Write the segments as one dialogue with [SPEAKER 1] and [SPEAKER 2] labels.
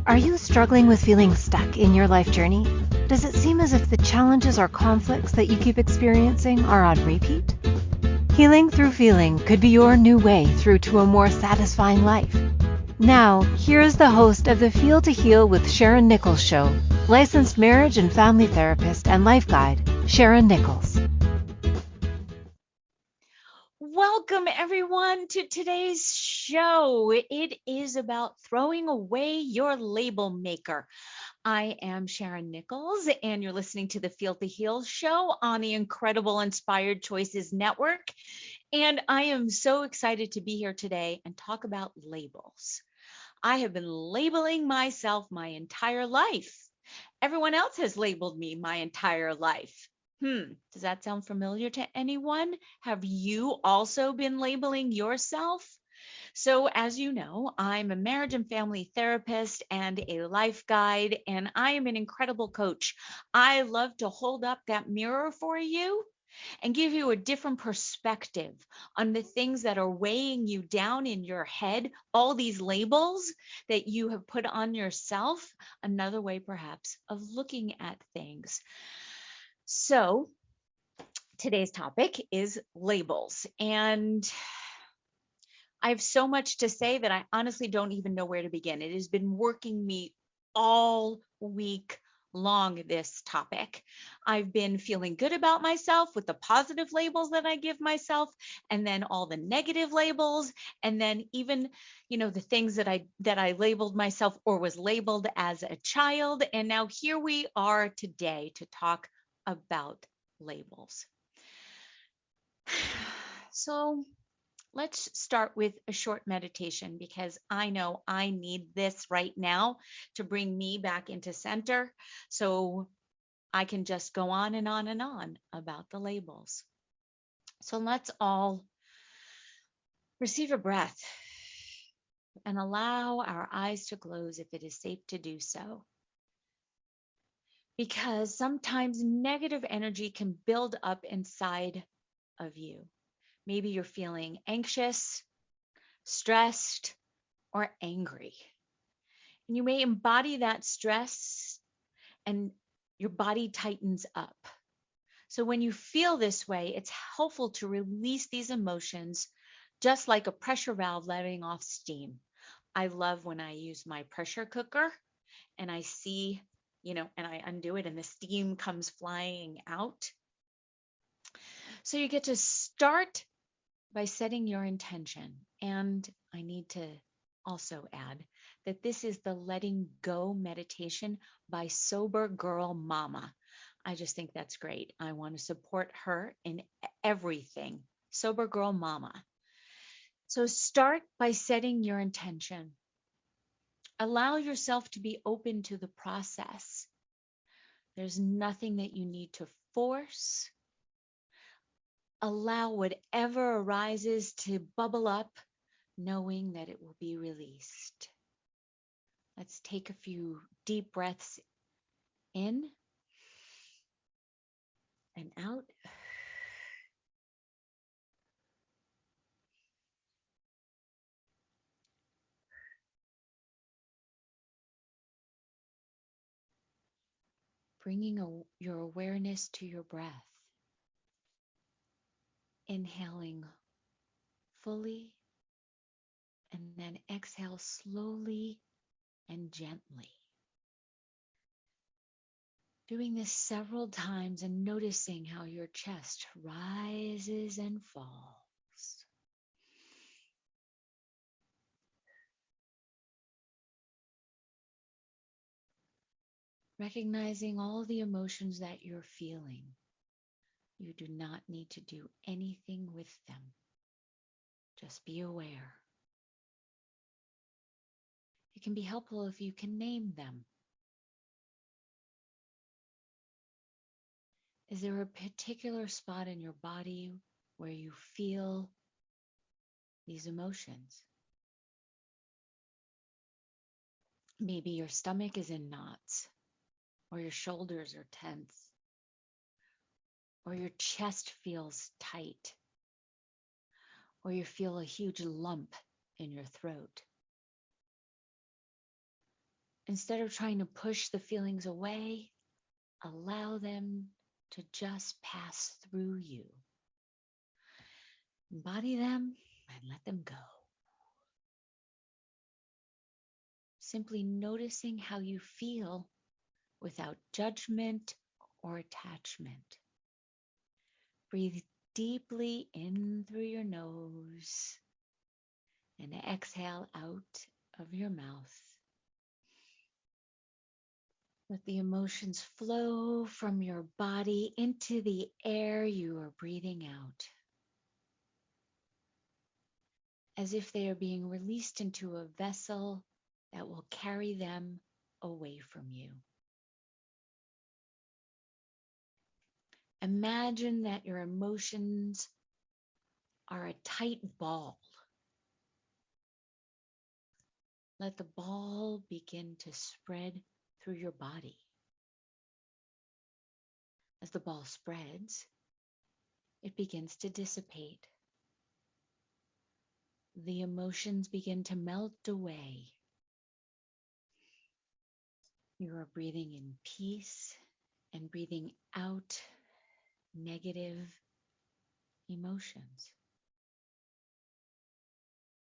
[SPEAKER 1] Are you struggling with feeling stuck in your life journey? Does it seem as if the challenges or conflicts that you keep experiencing are on repeat? Healing through feeling could be your new way through to a more satisfying life. Now, here is the host of the Feel to Heal with Sharyn Nichols show, licensed marriage and family therapist and life guide, Sharyn Nichols.
[SPEAKER 2] Welcome, everyone, to today's show. It is about throwing away your label maker. I am Sharyn Nichols, and you're listening to the Feel to Heal show on the Incredible Inspired Choices Network. And I am so excited to be here today and talk about labels. I have been labeling myself my entire life. Everyone else has labeled me my entire life. Does that sound familiar to anyone? Have you also been labeling yourself? So, as you know, I'm a marriage and family therapist and a life guide, and I am an incredible coach. I love to hold up that mirror for you and give you a different perspective on the things that are weighing you down in your head, all these labels that you have put on yourself, another way perhaps of looking at things. So today's topic is labels, and I have so much to say that I honestly don't even know where to begin. It has been working me all week long, this topic. I've been feeling good about myself with the positive labels that I give myself, and then all the negative labels, and then even, the things that I labeled myself or was labeled as a child. And now here we are today to talk about labels. So let's start with a short meditation, because I know I need this right now to bring me back into center so I can just go on and on and on about the labels. So let's all receive a breath and allow our eyes to close if it is safe to do so. Because sometimes negative energy can build up inside of you. Maybe you're feeling anxious, stressed, or angry. And you may embody that stress and your body tightens up. So when you feel this way, it's helpful to release these emotions just like a pressure valve letting off steam. I love when I use my pressure cooker and I see, and I undo it and the steam comes flying out. So you get to start by setting your intention. And I need to also add that this is the letting go meditation by Sober Girl Mama. I just think that's great. I want to support her in everything. Sober Girl Mama. So start by setting your intention. Allow yourself to be open to the process. There's nothing that you need to force. Allow whatever arises to bubble up, knowing that it will be released. Let's take a few deep breaths in and out. Bringing your awareness to your breath. Inhaling fully and then exhale slowly and gently. Doing this several times and noticing how your chest rises and falls. Recognizing all the emotions that you're feeling. You do not need to do anything with them. Just be aware. It can be helpful if you can name them. Is there a particular spot in your body where you feel these emotions? Maybe your stomach is in knots, or your shoulders are tense, or your chest feels tight, or you feel a huge lump in your throat. Instead of trying to push the feelings away, allow them to just pass through you. Embody them and let them go. Simply noticing how you feel without judgment or attachment. Breathe deeply in through your nose and exhale out of your mouth. Let the emotions flow from your body into the air you are breathing out, as if they are being released into a vessel that will carry them away from you. Imagine that your emotions are a tight ball. Let the ball begin to spread through your body. As the ball spreads, it begins to dissipate. The emotions begin to melt away. You are breathing in peace and breathing out negative emotions.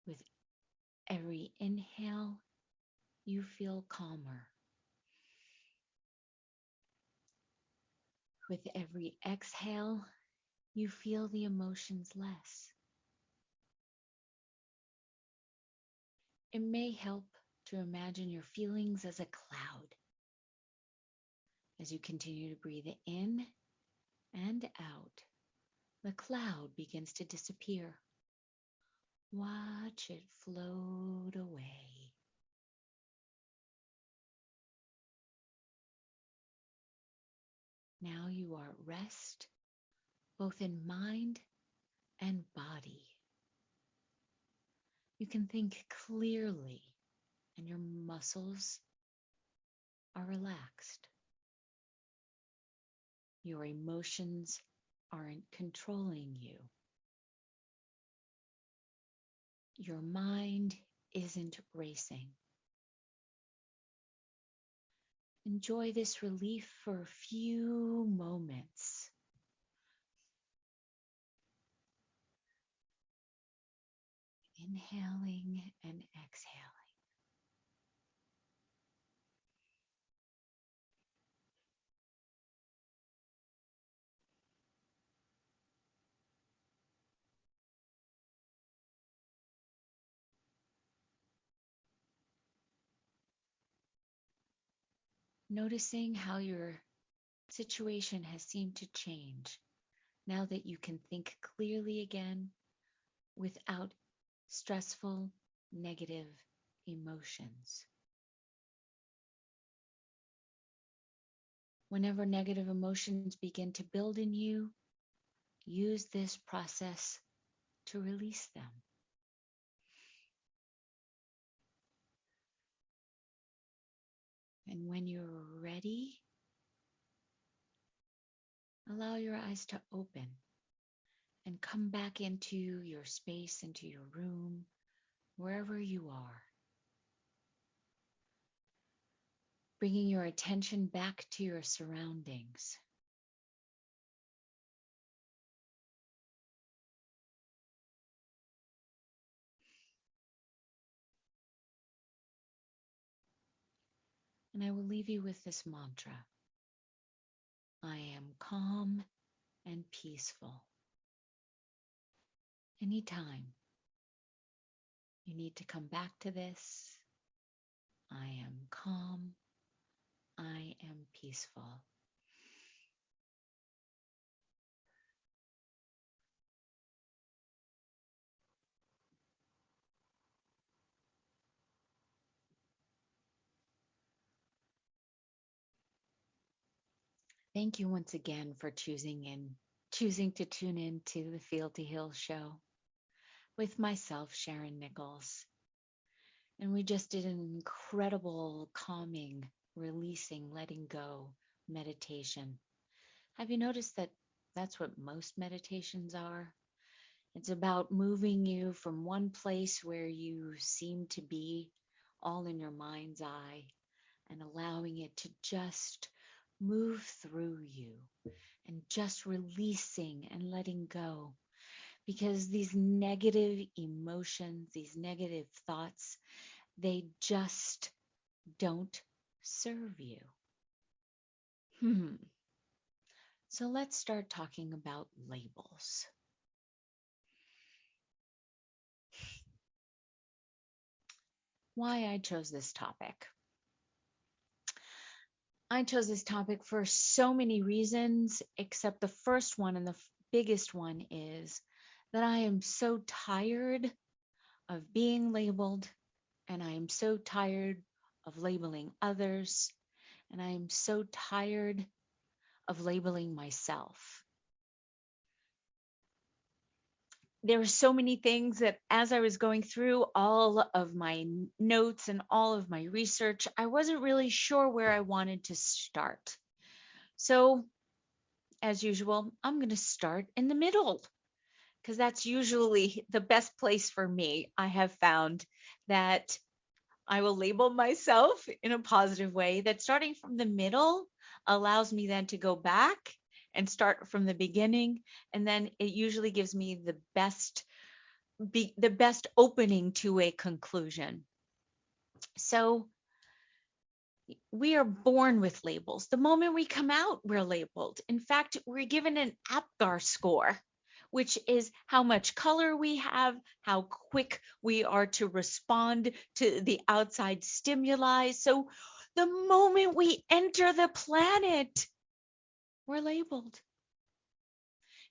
[SPEAKER 2] With every inhale, you feel calmer. With every exhale, you feel the emotions less. It may help to imagine your feelings as a cloud. As you continue to breathe in and out, the cloud begins to disappear. Watch it float away. Now you are at rest, both in mind and body. You can think clearly, and your muscles are relaxed. Your emotions aren't controlling you. Your mind isn't racing. Enjoy this relief for a few moments. Inhaling and exhaling. Noticing how your situation has seemed to change now that you can think clearly again without stressful, negative emotions. Whenever negative emotions begin to build in you, use this process to release them. And when you're ready, allow your eyes to open and come back into your space, into your room, wherever you are. Bringing your attention back to your surroundings. And I will leave you with this mantra. I am calm and peaceful. Anytime you need to come back to this, I am calm, I am peaceful. Thank you once again for choosing to tune in to the Feel to Heal show with myself, Sharyn Nichols. And we just did an incredible calming, releasing, letting go meditation. Have you noticed that that's what most meditations are? It's about moving you from one place where you seem to be all in your mind's eye, and allowing it to just move through you and just releasing and letting go. Because these negative emotions, these negative thoughts, they just don't serve you. So let's start talking about labels. Why I chose this topic. I chose this topic for so many reasons, except the first one and the biggest one is that I am so tired of being labeled, and I am so tired of labeling others, and I am so tired of labeling myself. There were so many things that as I was going through all of my notes and all of my research, I wasn't really sure where I wanted to start. So, as usual, I'm going to start in the middle because that's usually the best place for me. I have found that I will label myself in a positive way, that starting from the middle allows me then to go back and start from the beginning, and then it usually gives me the best opening to a conclusion. So we are born with labels. The moment we come out, we're labeled. In fact, we're given an APGAR score, which is how much color we have, how quick we are to respond to the outside stimuli. So the moment we enter the planet, we're labeled.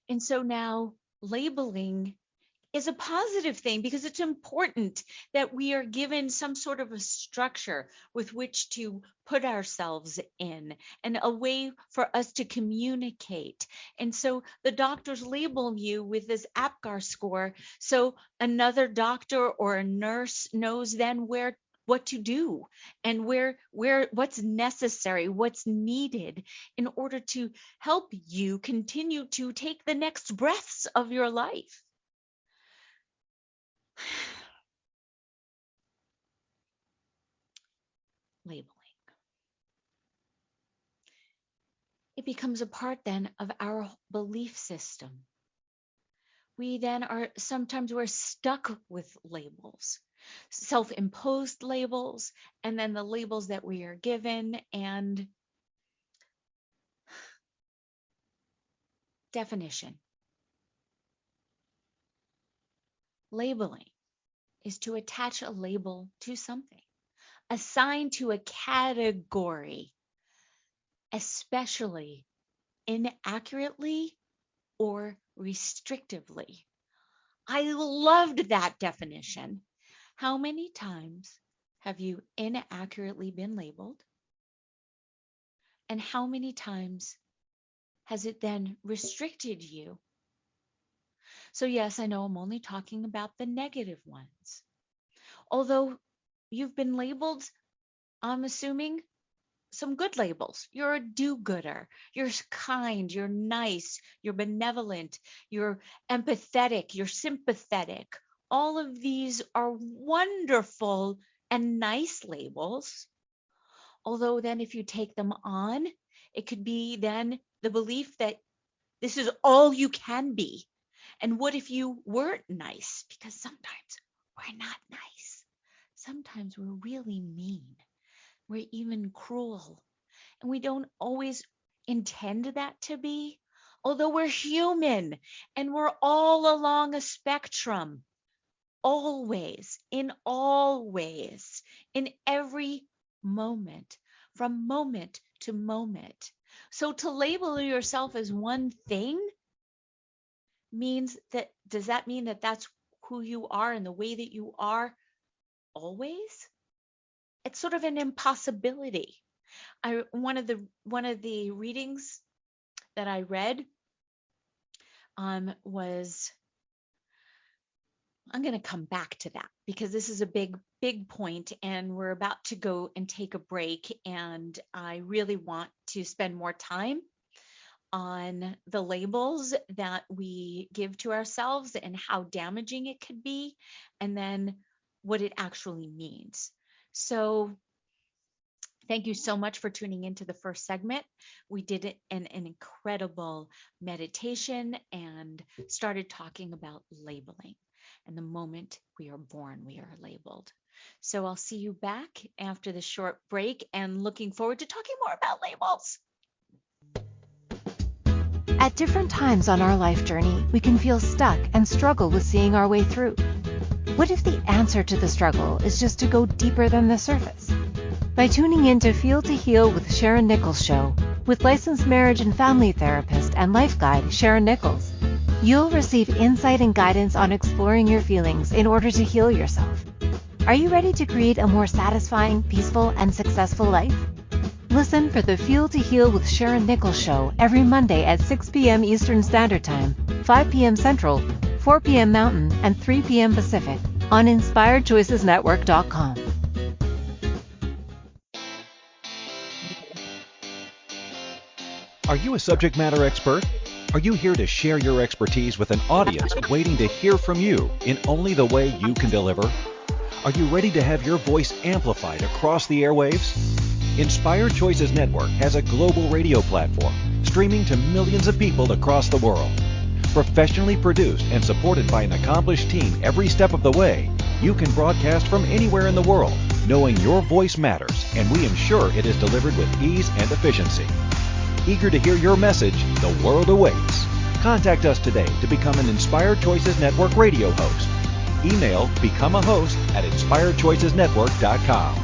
[SPEAKER 2] And so now labeling is a positive thing because it's important that we are given some sort of a structure with which to put ourselves in and a way for us to communicate. And so the doctors label you with this APGAR score. So another doctor or a nurse knows then what to do and what's necessary, what's needed in order to help you continue to take the next breaths of your life. Labeling. It becomes a part then of our belief system. We then we're stuck with labels, self-imposed labels, and then the labels that we are given. And definition. Labeling is to attach a label to something, assigned to a category, especially inaccurately or restrictively. I loved that definition. How many times have you inaccurately been labeled? And how many times has it then restricted you? So yes, I know I'm only talking about the negative ones. Although you've been labeled, I'm assuming, some good labels. You're a do-gooder. You're kind. You're nice. You're benevolent. You're empathetic. You're sympathetic. All of these are wonderful and nice labels. Although then if you take them on, it could be then the belief that this is all you can be. And what if you weren't nice? Because sometimes we're not nice. Sometimes we're really mean. We're even cruel. And we don't always intend that to be, although we're human and we're all along a spectrum, always, in all ways, in every moment, from moment to moment. So to label yourself as one thing does that mean that that's who you are and the way that you are always? It's sort of an impossibility. One of the readings that I read was, I'm going to come back to that because this is a big point and we're about to go and take a break, and I really want to spend more time on the labels that we give to ourselves and how damaging it could be, and then what it actually means. So Thank you so much for tuning into the first segment. We did an incredible meditation and started talking about labeling. And the moment we are born, we are labeled. So I'll see you back after the short break and looking forward to talking more about labels.
[SPEAKER 1] At different times on our life journey, we can feel stuck and struggle with seeing our way through. What if the answer to the struggle is just to go deeper than the surface? By tuning in to Feel to Heal with Sharyn Nichols show, with licensed marriage and family therapist and life guide Sharyn Nichols, you'll receive insight and guidance on exploring your feelings in order to heal yourself. Are you ready to create a more satisfying, peaceful, and successful life? Listen for the Feel to Heal with Sharyn Nichols show every Monday at 6 p.m. Eastern Standard Time, 5 p.m. Central, 4 p.m. Mountain, and 3 p.m. Pacific on InspiredChoicesNetwork.com.
[SPEAKER 3] Are you a subject matter expert? Are you here to share your expertise with an audience waiting to hear from you in only the way you can deliver? Are you ready to have your voice amplified across the airwaves? Inspired Choices Network has a global radio platform streaming to millions of people across the world. Professionally produced and supported by an accomplished team every step of the way, you can broadcast from anywhere in the world, knowing your voice matters, and we ensure it is delivered with ease and efficiency. Eager to hear your message, the world awaits. Contact us today to become an Inspired Choices Network radio host. Email become a host at inspiredchoicesnetwork.com.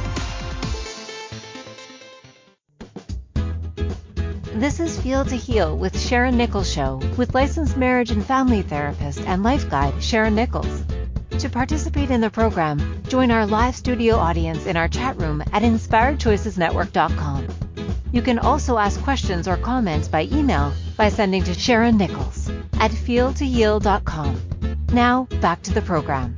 [SPEAKER 1] This is Feel to Heal with Sharyn Nichols show, with licensed marriage and family therapist and life guide Sharyn Nichols. To participate in the program, join our live studio audience in our chat room at inspiredchoicesnetwork.com. You can also ask questions or comments by email by sending to Sharyn Nichols at feeltoheal.com. Now, back to the program.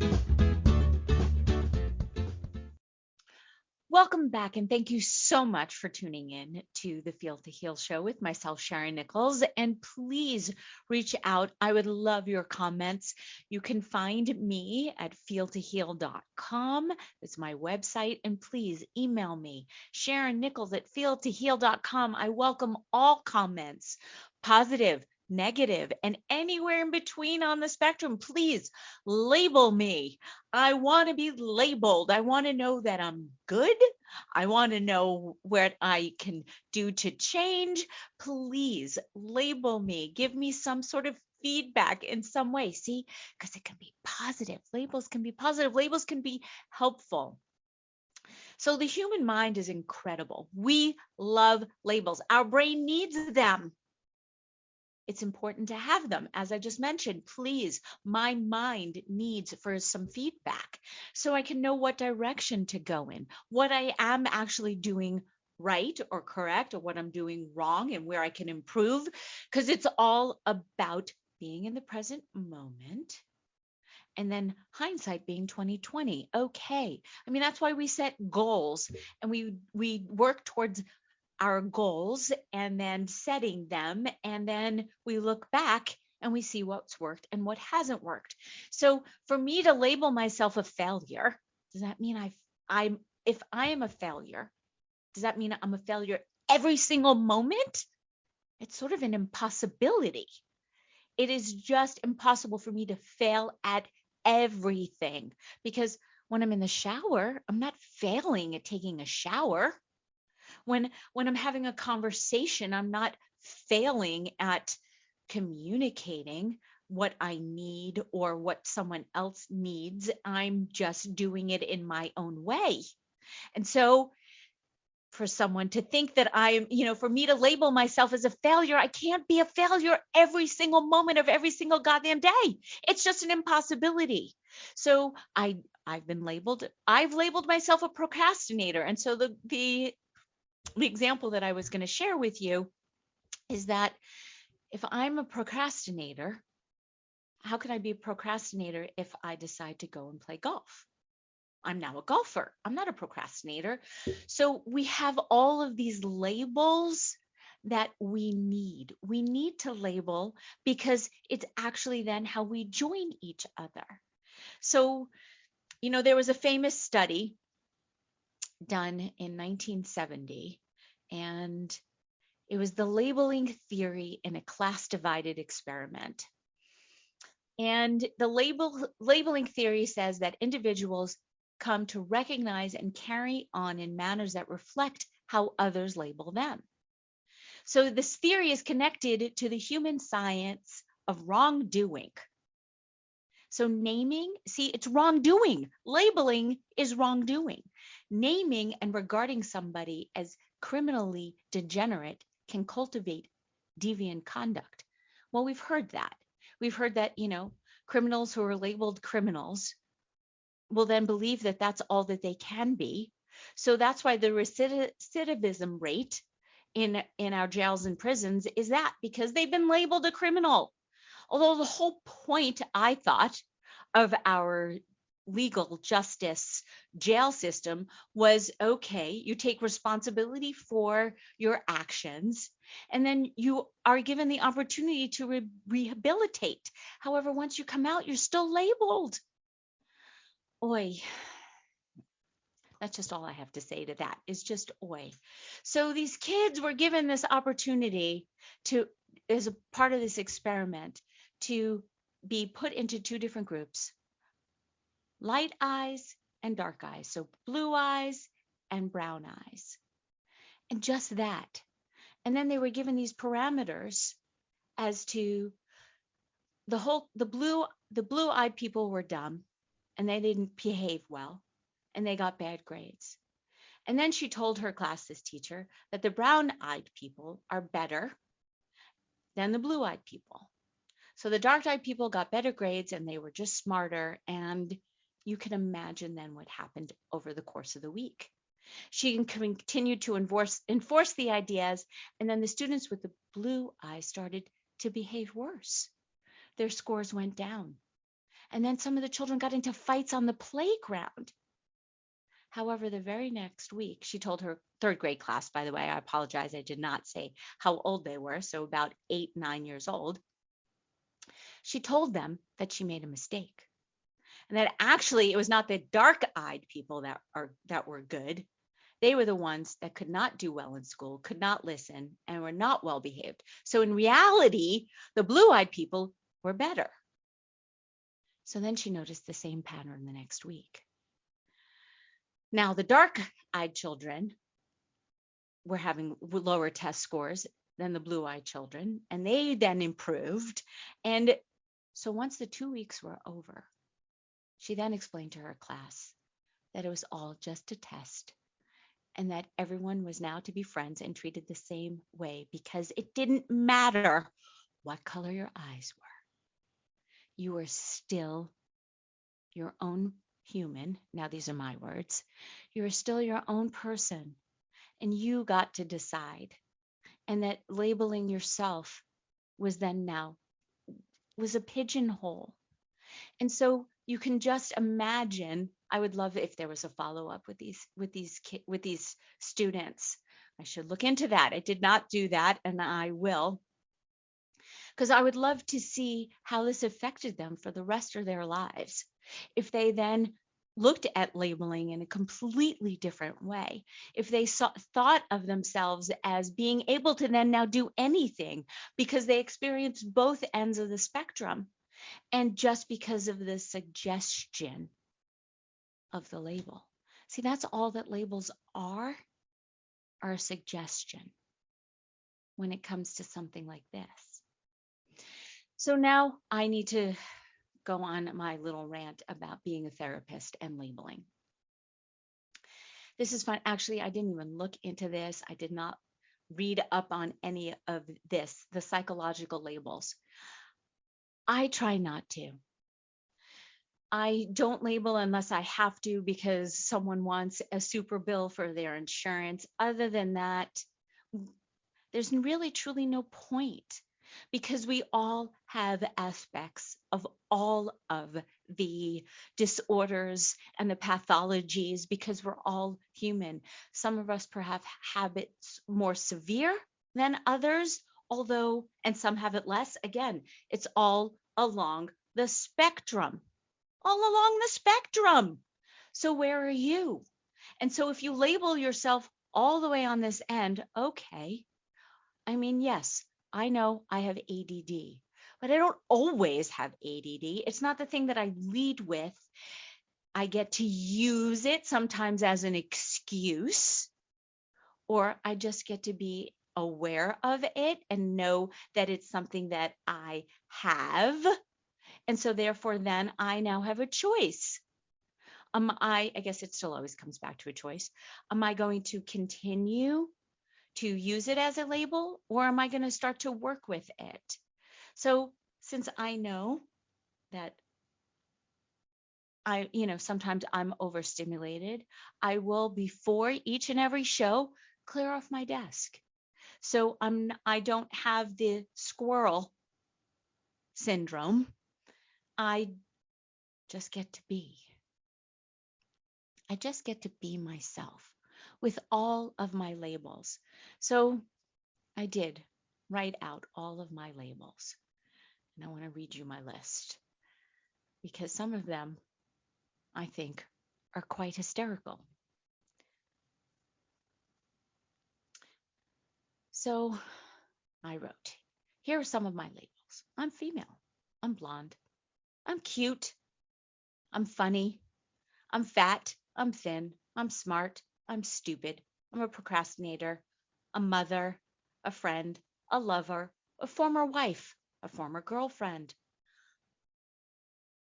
[SPEAKER 2] Welcome back, and thank you so much for tuning in to the Feel to Heal show with myself, Sharyn Nichols. And please reach out. I would love your comments. You can find me at feeltoheal.com. It's my website. And please email me, Sharyn Nichols at feeltoheal.com. I welcome all comments, positive, negative, and anywhere in between on the spectrum. Please label me. I want to be labeled. I want to know that I'm good. I want to know what I can do to change. Please label me. Give me some sort of feedback in some way. See, because it can be positive. Labels can be positive. Labels can be helpful. So the human mind is incredible. We love labels. Our brain needs them. It's important to have them. As I just mentioned, please, my mind needs for some feedback so I can know what direction to go in, what I am actually doing right or correct, or what I'm doing wrong and where I can improve, because it's all about being in the present moment. And then hindsight being 2020. Okay. I mean, that's why we set goals and we work towards our goals and then setting them, and then we look back and we see what's worked and what hasn't worked. So for me to label myself a failure, does that mean if I am a failure, does that mean I'm a failure every single moment? It's sort of an impossibility. It is just impossible for me to fail at everything, because when I'm in the shower, I'm not failing at taking a shower. When I'm having a conversation, I'm not failing at communicating what I need or what someone else needs. I'm just doing it in my own way. And so for someone to think that for me to label myself as a failure, I can't be a failure every single moment of every single goddamn day. It's just an impossibility. So I've labeled myself a procrastinator. And so the example that I was going to share with you is that if I'm a procrastinator, how can I be a procrastinator if I decide to go and play golf? I'm now a golfer. I'm not a procrastinator. So we have all of these labels that we need. We need to label because it's actually then how we join each other. So, there was a famous study done in 1970, and it was the labeling theory in a class divided experiment. And the labeling theory says that individuals come to recognize and carry on in manners that reflect how others label them. So this theory is connected to the human science of wrongdoing. So naming, see, it's wrongdoing. Labeling is wrongdoing. Naming and regarding somebody as criminally degenerate can cultivate deviant conduct. Well, we've heard that. We've heard that, criminals who are labeled criminals will then believe that that's all that they can be. So that's why the recidivism rate in our jails and prisons is that, because they've been labeled a criminal. Although the whole point, I thought, of our legal justice jail system was, okay, you take responsibility for your actions, and then you are given the opportunity to rehabilitate. However, once you come out, you're still labeled. Oy. That's just all I have to say to that, is just oy. So these kids were given this opportunity to, as a part of this experiment, to be put into two different groups, light eyes and dark eyes. So blue eyes and brown eyes. And just that. And then they were given these parameters as to the blue-eyed people were dumb and they didn't behave well and they got bad grades. And then she told her class, this teacher, that the brown-eyed people are better than the blue-eyed people. So the dark-eyed people got better grades and they were just smarter. And you can imagine then what happened over the course of the week. She continued to enforce the ideas, and then the students with the blue eyes started to behave worse. Their scores went down. And then some of the children got into fights on the playground. However, the very next week, she told her third grade class, by the way, I apologize, I did not say how old they were, so about 8, 9 years old. She told them that she made a mistake. And that actually it was not the dark-eyed people that were good. They were the ones that could not do well in school, could not listen, and were not well behaved. So in reality, the blue-eyed people were better. So then she noticed the same pattern the next week. Now, the dark-eyed children were having lower test scores than the blue-eyed children, and they then improved. And so once the 2 weeks were over, she then explained to her class that it was all just a test and that everyone was now to be friends and treated the same way, because it didn't matter what color your eyes were. You were still your own human. Now, these are my words. You were still your own person, and you got to decide. And that labeling yourself was a pigeonhole. And so you can just imagine, I would love if there was a follow-up with these students. I should look into that. I did not do that, and I will, because I would love to see how this affected them for the rest of their lives. If they then looked at labeling in a completely different way, if they thought of themselves as being able to then now do anything because they experienced both ends of the spectrum, and just because of the suggestion of the label. See, that's all that labels are a suggestion when it comes to something like this. So now I need to go on my little rant about being a therapist and labeling. This is fun. Actually, I didn't even look into this. I did not read up on any of this, the psychological labels. I try not to. I don't label unless I have to because someone wants a super bill for their insurance. Other than that, there's really truly no point, because we all have aspects of all of the disorders and the pathologies, because we're all human. Some of us perhaps have it more severe than others, and some have it less. Again, it's all along the spectrum. All along the spectrum. So where are you? And so if you label yourself all the way on this end, okay, I mean, yes, I know I have ADD, but I don't always have ADD. It's not the thing that I lead with. I get to use it sometimes as an excuse, or I just get to be aware of it and know that it's something that I have. And so therefore, then I now have a choice. I guess it still always comes back to a choice. Am I going to continue to use it as a label, or am I going to start to work with it? So since I know that sometimes I'm overstimulated, I will, before each and every show, clear off my desk. So I don't have the squirrel syndrome. I just get to be. I just get to be myself with all of my labels. So I did write out all of my labels. And I want to read you my list because some of them, I think, are quite hysterical. So I wrote, here are some of my labels. I'm female. I'm blonde. I'm cute. I'm funny. I'm fat. I'm thin. I'm smart. I'm stupid. I'm a procrastinator, a mother, a friend, a lover, a former wife, a former girlfriend.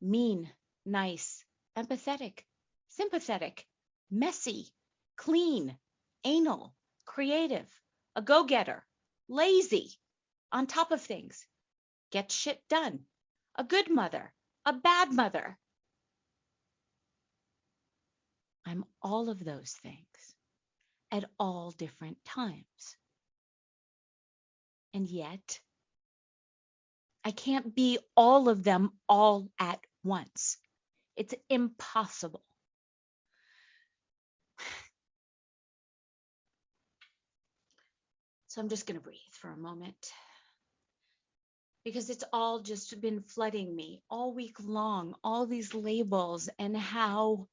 [SPEAKER 2] Mean, nice, empathetic, sympathetic, messy, clean, anal, creative, a go-getter, lazy, on top of things, get shit done, a good mother, a bad mother. I'm all of those things at all different times. And yet, I can't be all of them all at once. It's impossible. So I'm just going to breathe for a moment because it's all just been flooding me all week long, all these labels, and how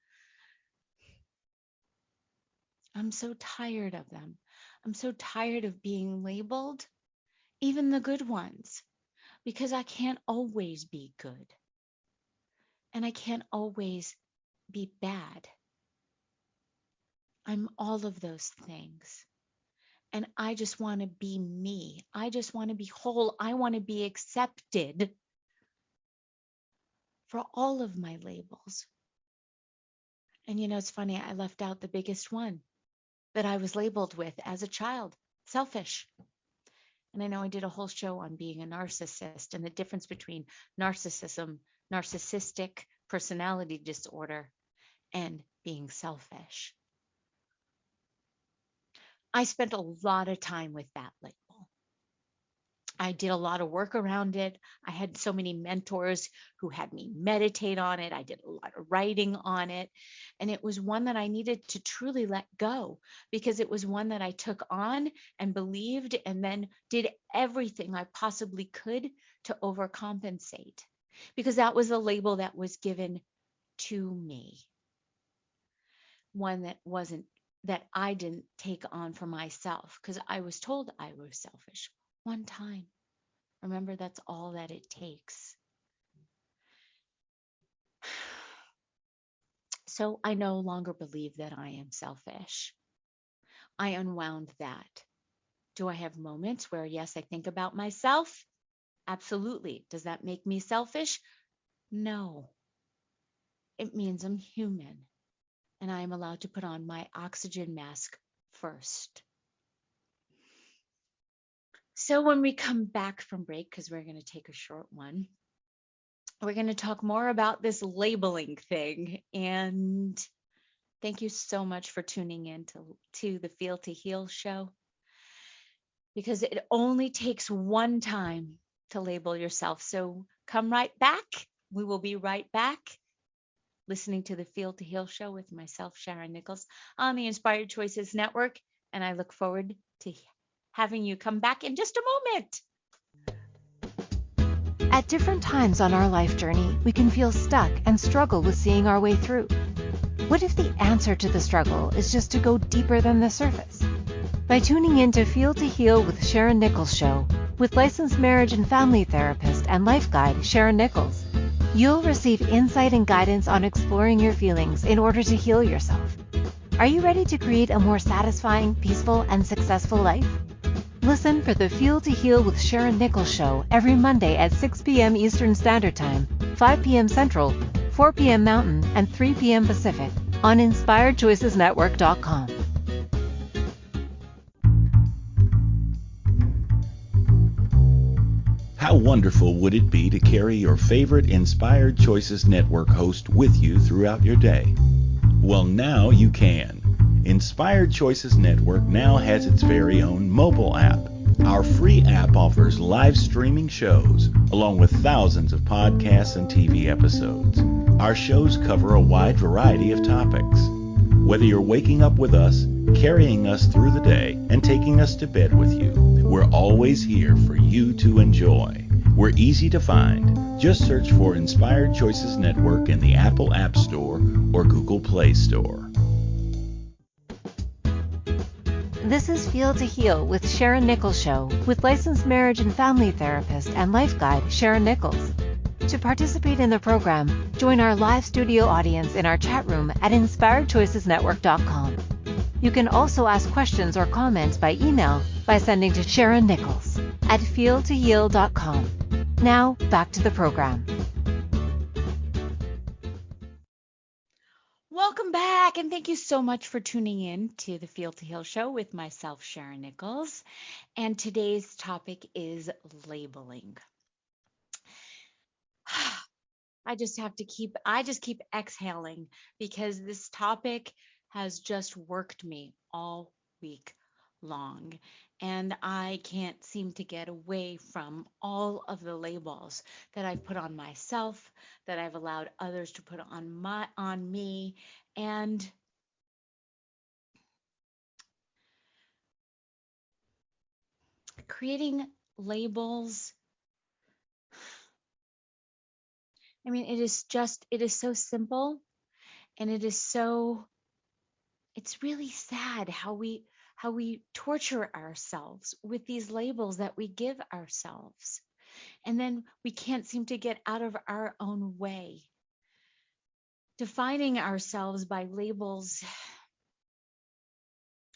[SPEAKER 2] I'm so tired of them. I'm so tired of being labeled, even the good ones, because I can't always be good. And I can't always be bad. I'm all of those things. And I just want to be me. I just want to be whole. I want to be accepted for all of my labels. And it's funny, I left out the biggest one that I was labeled with as a child, selfish. And I know I did a whole show on being a narcissist and the difference between narcissism, narcissistic personality disorder, and being selfish. I spent a lot of time with that label. I did a lot of work around it. I had so many mentors who had me meditate on it. I did a lot of writing on it. And it was one that I needed to truly let go because it was one that I took on and believed and then did everything I possibly could to overcompensate because that was a label that was given to me. One that I didn't take on for myself because I was told I was selfish one time. Remember, that's all that it takes. So I no longer believe that I am selfish. I unwound that. Do I have moments where, yes, I think about myself? Absolutely. Does that make me selfish? No. It means I'm human and I am allowed to put on my oxygen mask first. So when we come back from break, because we're going to take a short one, we're going to talk more about this labeling thing. And thank you so much for tuning in to the Feel to Heal show, because it only takes one time to label yourself. So come right back. We will be right back listening to the Feel to Heal show with myself, Sharyn Nichols, on the Inspired Choices Network. And I look forward to having you come back in just a moment.
[SPEAKER 1] At different times on our life journey, we can feel stuck and struggle with seeing our way through. What if the answer to the struggle is just to go deeper than the surface? By tuning in to Feel to Heal with Sharyn Nichols show, with licensed marriage and family therapist and life guide Sharyn Nichols, you'll receive insight and guidance on exploring your feelings in order to heal yourself. Are you ready to create a more satisfying, peaceful, and successful life? Listen for the Feel to Heal with Sharyn Nichols show every Monday at 6 p.m. Eastern Standard Time, 5 p.m. Central, 4 p.m. Mountain, and 3 p.m. Pacific on InspiredChoicesNetwork.com.
[SPEAKER 4] How wonderful would it be to carry your favorite Inspired Choices Network host with you throughout your day? Well, now you can. Inspired Choices Network now has its very own mobile app. Our free app offers live streaming shows, along with thousands of podcasts and TV episodes. Our shows cover a wide variety of topics. Whether you're waking up with us, carrying us through the day, and taking us to bed with you, we're always here for you to enjoy. We're easy to find. Just search for Inspired Choices Network in the Apple App Store or Google Play Store.
[SPEAKER 1] This is Feel to Heal with Sharyn Nichols show, with licensed marriage and family therapist and life guide Sharyn Nichols. To participate in the program, join our live studio audience in our chat room at InspiredChoicesNetwork.com. You can also ask questions or comments by email by sending to Sharyn Nichols at feeltoheal.com. Now, back to the program.
[SPEAKER 2] Welcome back, and thank you so much for tuning in to the Feel to Heal show with myself, Sharyn Nichols. And today's topic is labeling. I just keep exhaling because this topic has just worked me all week long. And I can't seem to get away from all of the labels that I've put on myself, that I've allowed others to put on me. And creating labels, I mean, it is so simple, and it's really sad how we torture ourselves with these labels that we give ourselves. And then we can't seem to get out of our own way. Defining ourselves by labels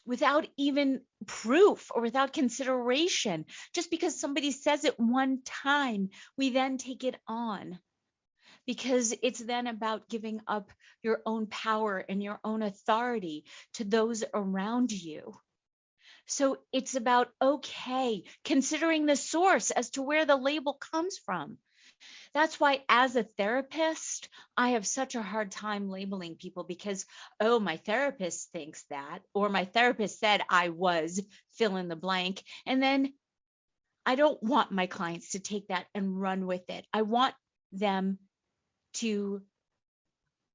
[SPEAKER 2] without even proof or without consideration. Just because somebody says it one time, we then take it on. Because it's then about giving up your own power and your own authority to those around you. So it's about, considering the source as to where the label comes from. That's why as a therapist, I have such a hard time labeling people because, my therapist thinks that, or my therapist said I was fill in the blank. And then I don't want my clients to take that and run with it. I want them to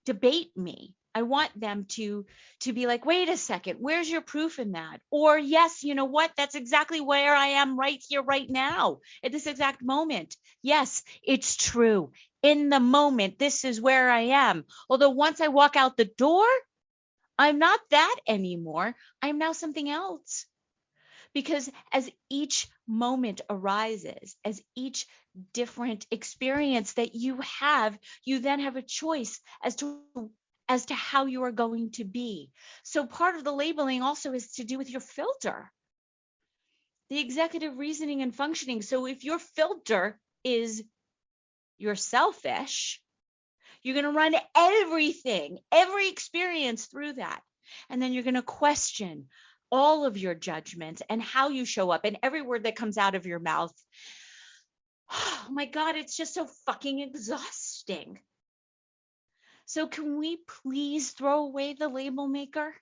[SPEAKER 2] debate me. I want them to be like, wait a second, where's your proof in that? Or yes, you know what? That's exactly where I am right here, right now, at this exact moment. Yes, it's true. In the moment, this is where I am. Although once I walk out the door, I'm not that anymore. I'm now something else. Because as each moment arises, as each different experience that you then have a choice as to how you are going to be. So part of the labeling also is to do with your filter, the executive reasoning and functioning. So if your filter is you're selfish, you're going to run everything, every experience through that. And then you're going to question all of your judgments and how you show up and every word that comes out of your mouth. Oh my God, it's just so fucking exhausting. So can we please throw away the label maker?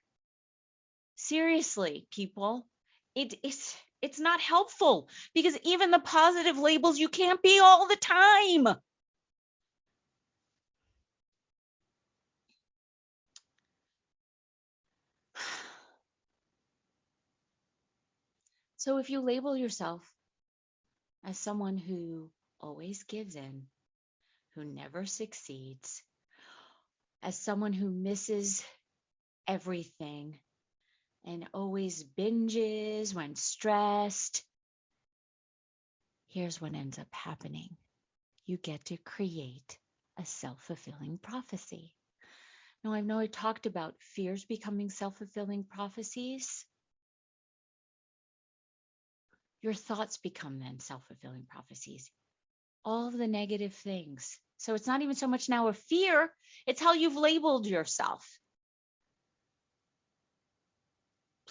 [SPEAKER 2] Seriously, people, it's not helpful because even the positive labels, you can't be all the time. So if you label yourself as someone who always gives in, who never succeeds, as someone who misses everything and always binges when stressed, here's what ends up happening. You get to create a self-fulfilling prophecy. Now, I know I talked about fears becoming self-fulfilling prophecies. Your thoughts become then self-fulfilling prophecies. All of the negative things. So it's not even so much now a fear, it's how you've labeled yourself.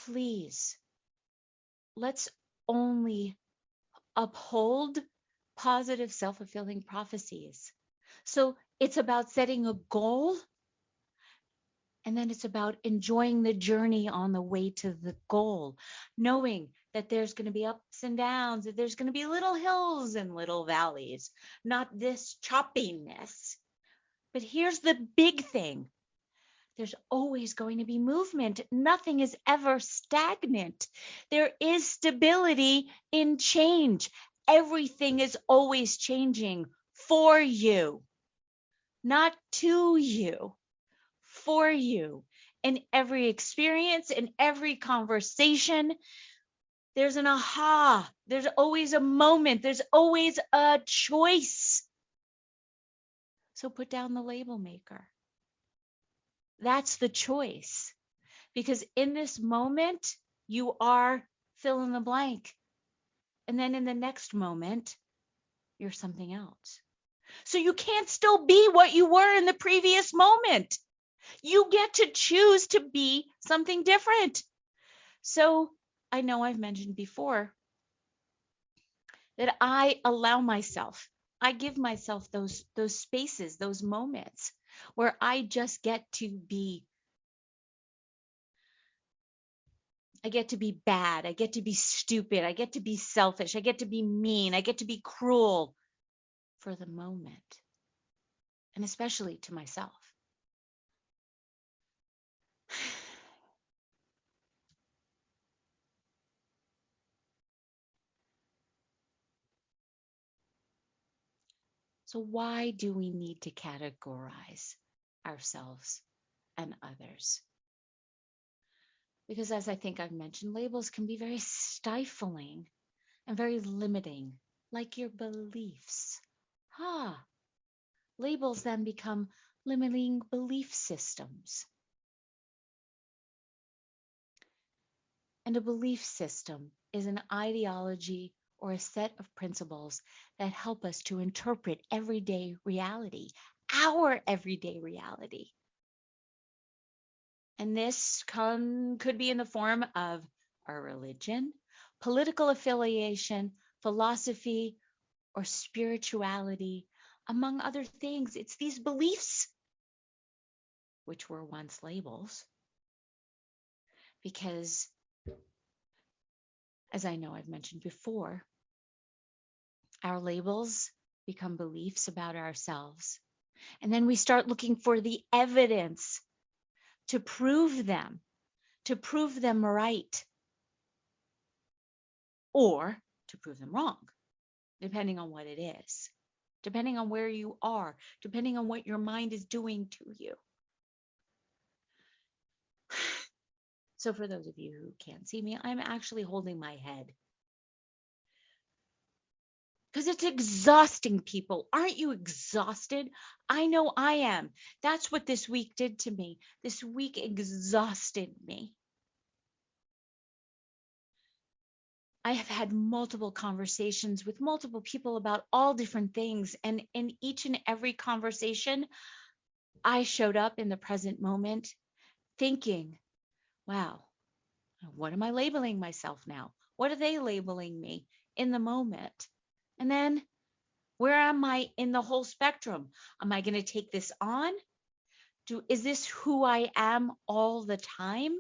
[SPEAKER 2] Please, let's only uphold positive self-fulfilling prophecies. So it's about setting a goal, and then it's about enjoying the journey on the way to the goal, knowing that there's going to be ups and downs, that there's going to be little hills and little valleys, not this choppiness. But here's the big thing. There's always going to be movement. Nothing is ever stagnant. There is stability in change. Everything is always changing for you, not to you, for you. In every experience, in every conversation, there's an aha. There's always a moment. There's always a choice. So put down the label maker. That's the choice. Because in this moment, you are fill in the blank. And then in the next moment, you're something else. So you can't still be what you were in the previous moment. You get to choose to be something different. So I know I've mentioned before that I allow myself, I give myself those spaces, those moments where I just get to be. I get to be bad. I get to be stupid. I get to be selfish. I get to be mean. I get to be cruel for the moment, and especially to myself. So why do we need to categorize ourselves and others? Because as I think I've mentioned, labels can be very stifling and very limiting, like your beliefs. Labels then become limiting belief systems. And a belief system is an ideology or a set of principles that help us to interpret everyday reality, our everyday reality. And this could be in the form of a religion, political affiliation, philosophy, or spirituality, among other things. It's these beliefs, which were once labels, because, as I know I've mentioned before, our labels become beliefs about ourselves. And then we start looking for the evidence to prove them right, or to prove them wrong, depending on what it is, depending on where you are, depending on what your mind is doing to you. So for those of you who can't see me, I'm actually holding my head. Because it's exhausting, people. Aren't you exhausted? I know I am. That's what this week did to me. This week exhausted me. I have had multiple conversations with multiple people about all different things. And in each and every conversation, I showed up in the present moment thinking, wow, what am I labeling myself now? What are they labeling me in the moment? And then where am I in the whole spectrum? Am I going to take this on? Is this who I am all the time?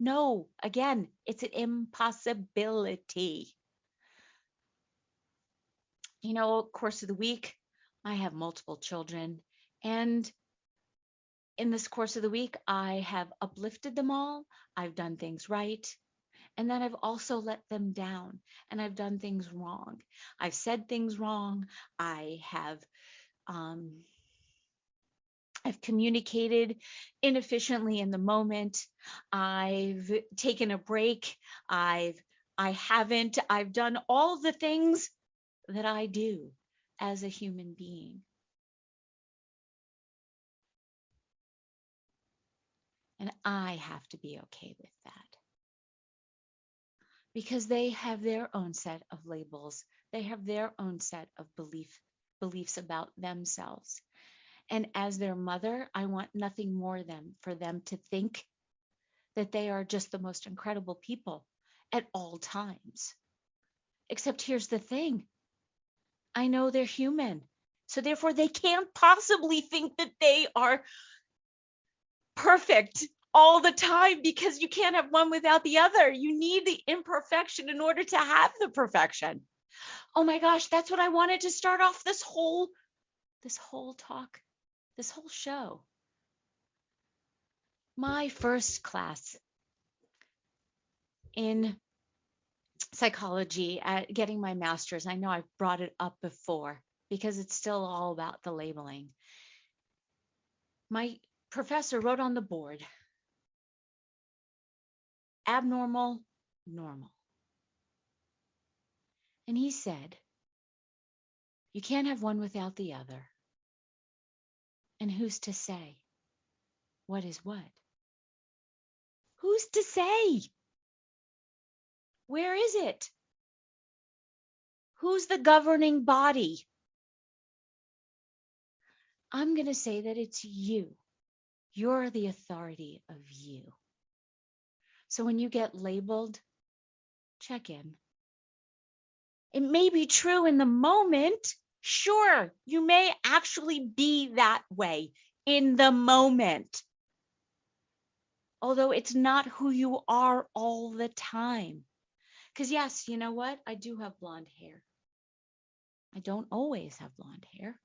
[SPEAKER 2] No, again, it's an impossibility. Course of the week, I have multiple children, and in this course of the week, I have uplifted them all. I've done things right. And then I've also let them down, and I've done things wrong. I've said things wrong. I have I've communicated inefficiently in the moment. I've taken a break. I haven't. I've done all the things that I do as a human being. And I have to be okay with that. Because they have their own set of labels. They have their own set of beliefs about themselves. And as their mother, I want nothing more than for them to think that they are just the most incredible people at all times. Except here's the thing. I know they're human. So therefore they can't possibly think that they are perfect all the time, because you can't have one without the other. You need the imperfection in order to have the perfection. Oh my gosh, that's what I wanted to start off this whole talk, this whole show. My first class in psychology at getting my master's, I know I've brought it up before because it's still all about the labeling. My professor wrote on the board, abnormal, normal. And he said, you can't have one without the other. And who's to say what is what? Who's to say? Where is it? Who's the governing body? I'm going to say that it's you. You're the authority of you. So when you get labeled, check in. It may be true in the moment. Sure, you may actually be that way in the moment. Although it's not who you are all the time. Because yes, you know what? I do have blonde hair. I don't always have blonde hair.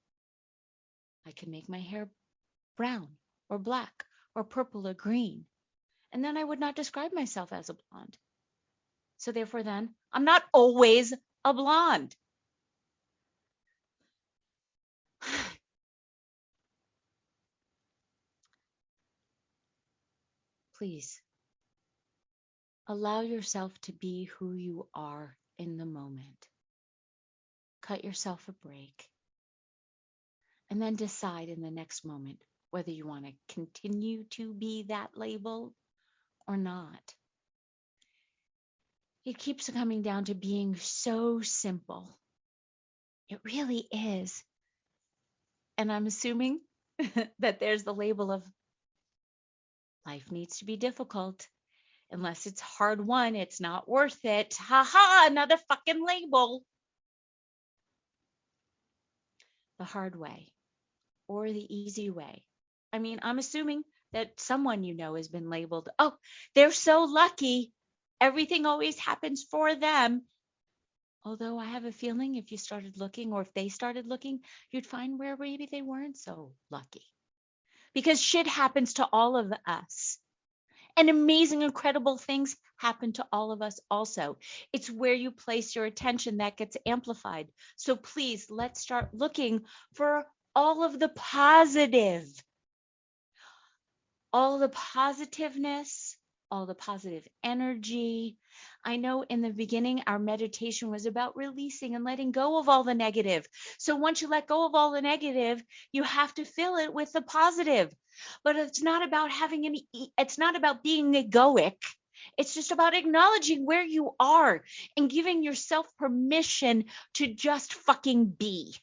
[SPEAKER 2] I can make my hair brown or black or purple or green. And then I would not describe myself as a blonde. So therefore then, I'm not always a blonde. Please allow yourself to be who you are in the moment. Cut yourself a break. And then decide in the next moment whether you want to continue to be that label or not. It keeps coming down to being so simple. It really is. And I'm assuming that there's the label of life needs to be difficult. Unless it's hard won, it's not worth it. Ha ha, another fucking label. The hard way or the easy way. I mean, I'm assuming that someone you know has been labeled, oh, they're so lucky. Everything always happens for them. Although I have a feeling if you started looking, or if they started looking, you'd find where maybe they weren't so lucky. Because shit happens to all of us. And amazing, incredible things happen to all of us also. It's where you place your attention that gets amplified. So please, let's start looking for all of the positive. All the positiveness, all the positive energy. I know in the beginning, our meditation was about releasing and letting go of all the negative. So once you let go of all the negative, you have to fill it with the positive. But it's not about it's not about being egoic. It's just about acknowledging where you are and giving yourself permission to just fucking be.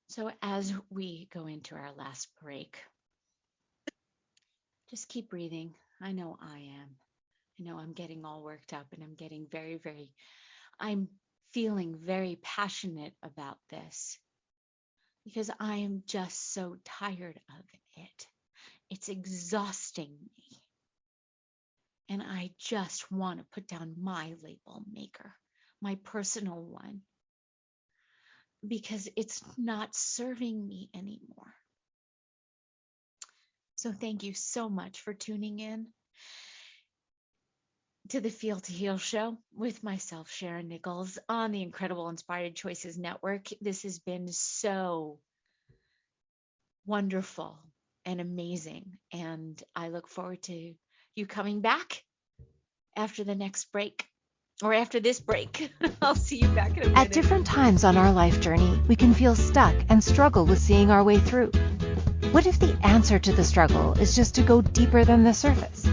[SPEAKER 2] So as we go into our last break, just keep breathing. I know I am. I know I'm getting all worked up, and I'm getting I'm feeling very passionate about this because I am just so tired of it. It's exhausting me. And I just want to put down my label maker, my personal one, because it's not serving me anymore. So thank you so much for tuning in. to the Feel to Heal show with myself, Sharyn Nichols, on the Incredible Inspired Choices Network. This has been so wonderful and amazing, and I look forward to you coming back after the next break, or after this break. I'll see you back in a minute.
[SPEAKER 1] At different times on our life journey, we can feel stuck and struggle with seeing our way through. What if the answer to the struggle is just to go deeper than the surface?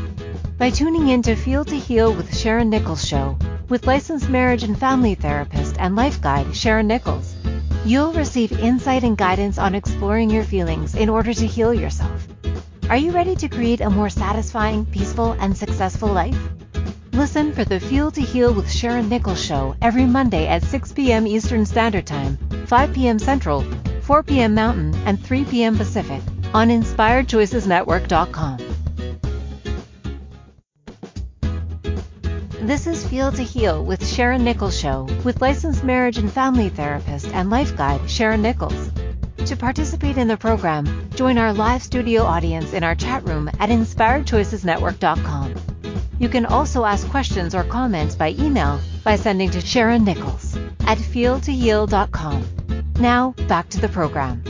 [SPEAKER 1] By tuning in to Feel to Heal with Sharyn Nichols show, with licensed marriage and family therapist and life guide Sharyn Nichols, you'll receive insight and guidance on exploring your feelings in order to heal yourself. Are you ready to create a more satisfying, peaceful, and successful life? Listen for the Feel to Heal with Sharyn Nichols show every Monday at 6 p.m. Eastern Standard Time, 5 p.m. Central, 4 p.m. Mountain, and 3 p.m. Pacific on InspiredChoicesNetwork.com. This is Feel to Heal with Sharyn Nichols show with licensed marriage and family therapist and life guide Sharyn Nichols. To participate in the program, join our live studio audience in our chat room at InspiredChoicesNetwork.com. You can also ask questions or comments by email by sending to Sharyn Nichols at feeltoheal.com. Now, back to the program.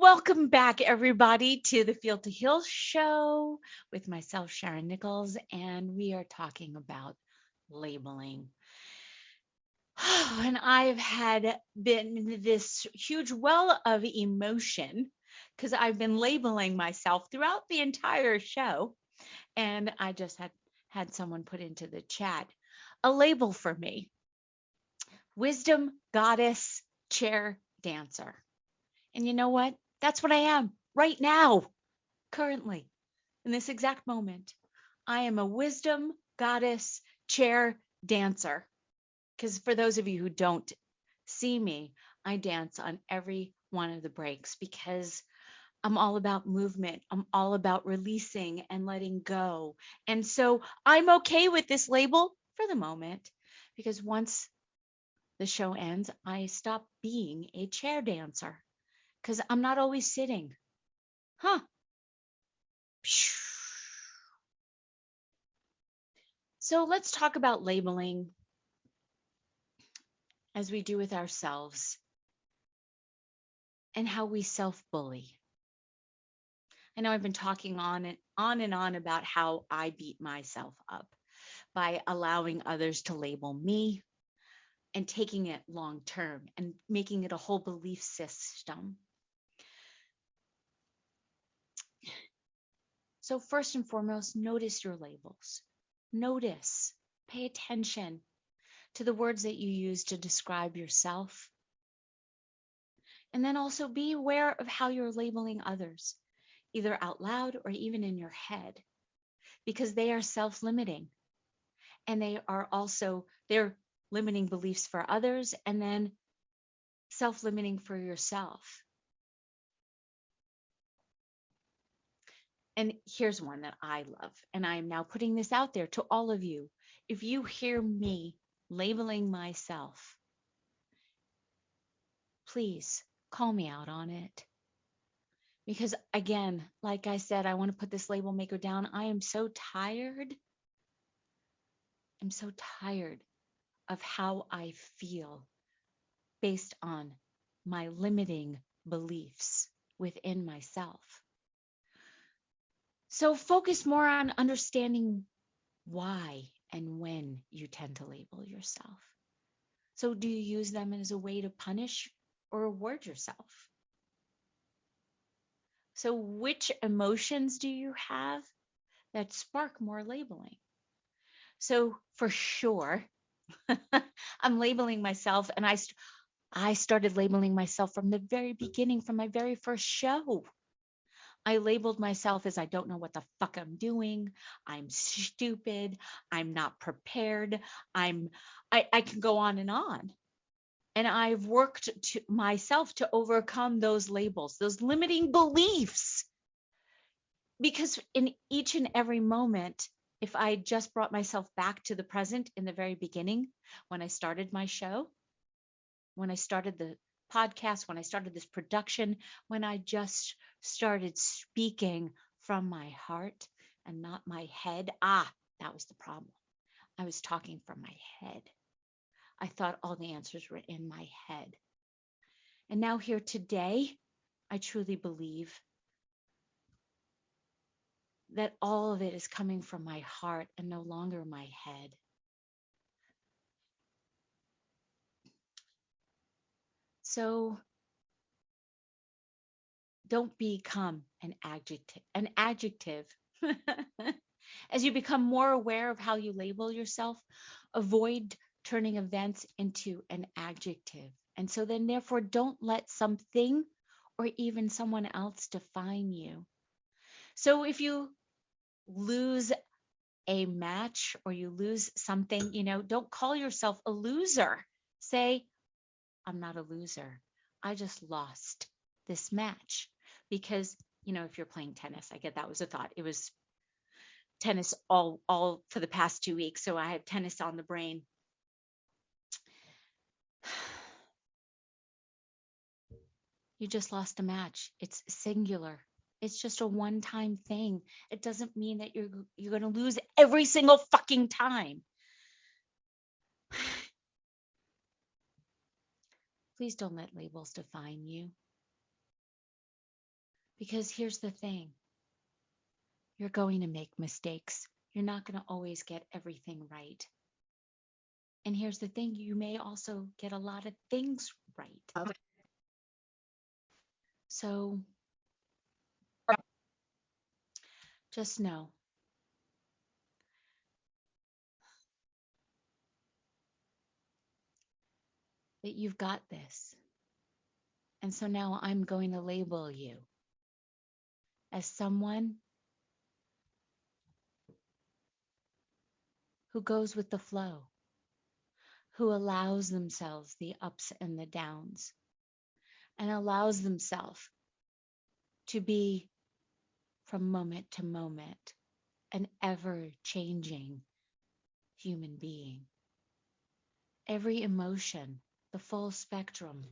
[SPEAKER 2] Welcome back, everybody, to the Feel to Heal show with myself, Sharyn Nichols, and we are talking about labeling. And I've had been this huge well of emotion because I've been labeling myself throughout the entire show. And I just had someone put into the chat a label for me: Wisdom Goddess Chair Dancer. And you know what? That's what I am right now, currently, in this exact moment. I am a wisdom goddess chair dancer. Because for those of you who don't see me, I dance on every one of the breaks because I'm all about movement. I'm all about releasing and letting go. And so I'm okay with this label for the moment, because once the show ends, I stop being a chair dancer. Because I'm not always sitting. So let's talk about labeling as we do with ourselves and how we self-bully. I know I've been talking on and on about how I beat myself up by allowing others to label me and taking it long term and making it a whole belief system. So first and foremost, notice your labels. Notice, pay attention to the words that you use to describe yourself. And then also be aware of how you're labeling others, either out loud or even in your head, because they are self-limiting. And they're limiting beliefs for others and then self-limiting for yourself. And here's one that I love, and I am now putting this out there to all of you. If you hear me labeling myself, please call me out on it. Because again, like I said, I want to put this label maker down. I am so tired. I'm so tired of how I feel based on my limiting beliefs within myself. So focus more on understanding why and when you tend to label yourself. So do you use them as a way to punish or reward yourself? So which emotions do you have that spark more labeling? So for sure, I'm labeling myself, and I started labeling myself from the very beginning, from my very first show. I labeled myself as I don't know what the fuck I'm doing. I'm stupid. I'm not prepared. I can go on. And I've worked to myself to overcome those labels, those limiting beliefs. Because in each and every moment, if I just brought myself back to the present in the very beginning, when I started my show, when I started the podcast, when I started this production, when I just started speaking from my heart, and not my head. That was the problem. I was talking from my head. I thought all the answers were in my head. And now here today, I truly believe that all of it is coming from my heart and no longer my head. So don't become an adjective. As you become more aware of how you label yourself, avoid turning events into an adjective. And so then therefore don't let something or even someone else define you. So if you lose a match or you lose something, don't call yourself a loser. Say, I'm not a loser. I just lost this match. Because, if you're playing tennis, I get that was a thought. It was tennis all for the past 2 weeks. So I had tennis on the brain. You just lost a match. It's singular. It's just a one-time thing. It doesn't mean that you're going to lose every single fucking time. Please don't let labels define you. Because here's the thing. You're going to make mistakes. You're not going to always get everything right. And here's the thing. You may also get a lot of things right. Okay. So just know that you've got this. And so now I'm going to label you as someone who goes with the flow, who allows themselves the ups and the downs, and allows themselves to be, from moment to moment, an ever-changing human being. Every emotion, the full spectrum,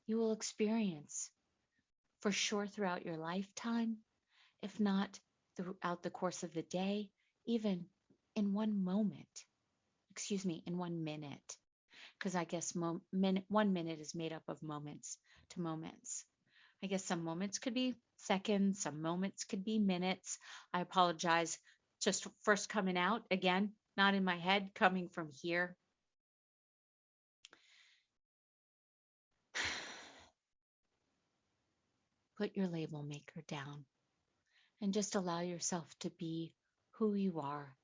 [SPEAKER 2] you will experience for sure throughout your lifetime, if not throughout the course of the day, even in one moment. In 1 minute. Because I guess 1 minute is made up of moments to moments. I guess some moments could be seconds, some moments could be minutes. I apologize. Just first coming out, again, not in my head, coming from here. Put your label maker down and just allow yourself to be who you are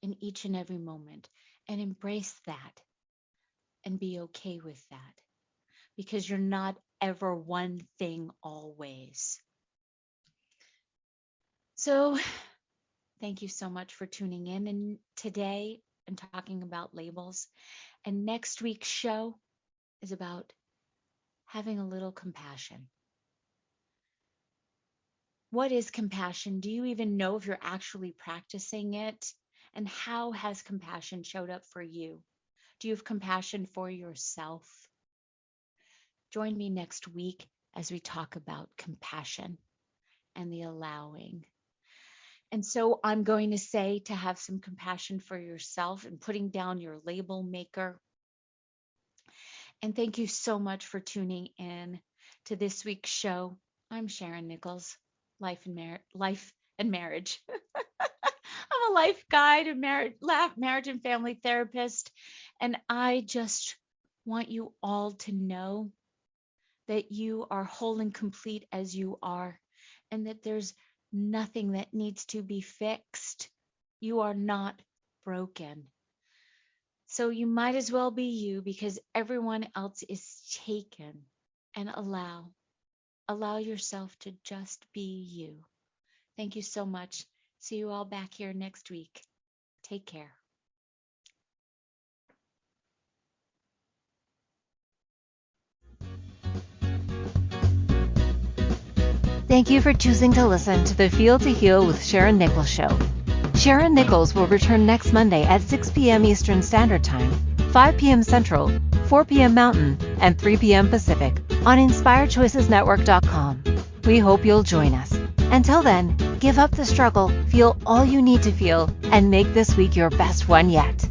[SPEAKER 2] in each and every moment, and embrace that and be okay with that, because you're not ever one thing always. So thank you so much for tuning in and today and talking about labels. And next week's show is about having a little compassion. What is compassion? Do you even know if you're actually practicing it? And how has compassion showed up for you? Do you have compassion for yourself? Join me next week as we talk about compassion and the allowing. And so I'm going to say to have some compassion for yourself and putting down your label maker. And thank you so much for tuning in to this week's show. I'm Sharyn Nichols, Life and Marriage. I'm a life guide, a marriage and family therapist, and I just want you all to know that you are whole and complete as you are, and that there's nothing that needs to be fixed. You are not broken. So you might as well be you, because everyone else is taken. And allow yourself to just be you. Thank you so much. See you all back here next week. Take care.
[SPEAKER 1] Thank you for choosing to listen to the Feel to Heal with Sharyn Nichols show. Sharyn Nichols will return next Monday at 6 p.m. Eastern Standard Time, 5 p.m. Central, 4 p.m. Mountain, and 3 p.m. Pacific on InspiredChoicesNetwork.com. We hope you'll join us. Until then, Give up the struggle, feel all you need to feel, and make this week your best one yet.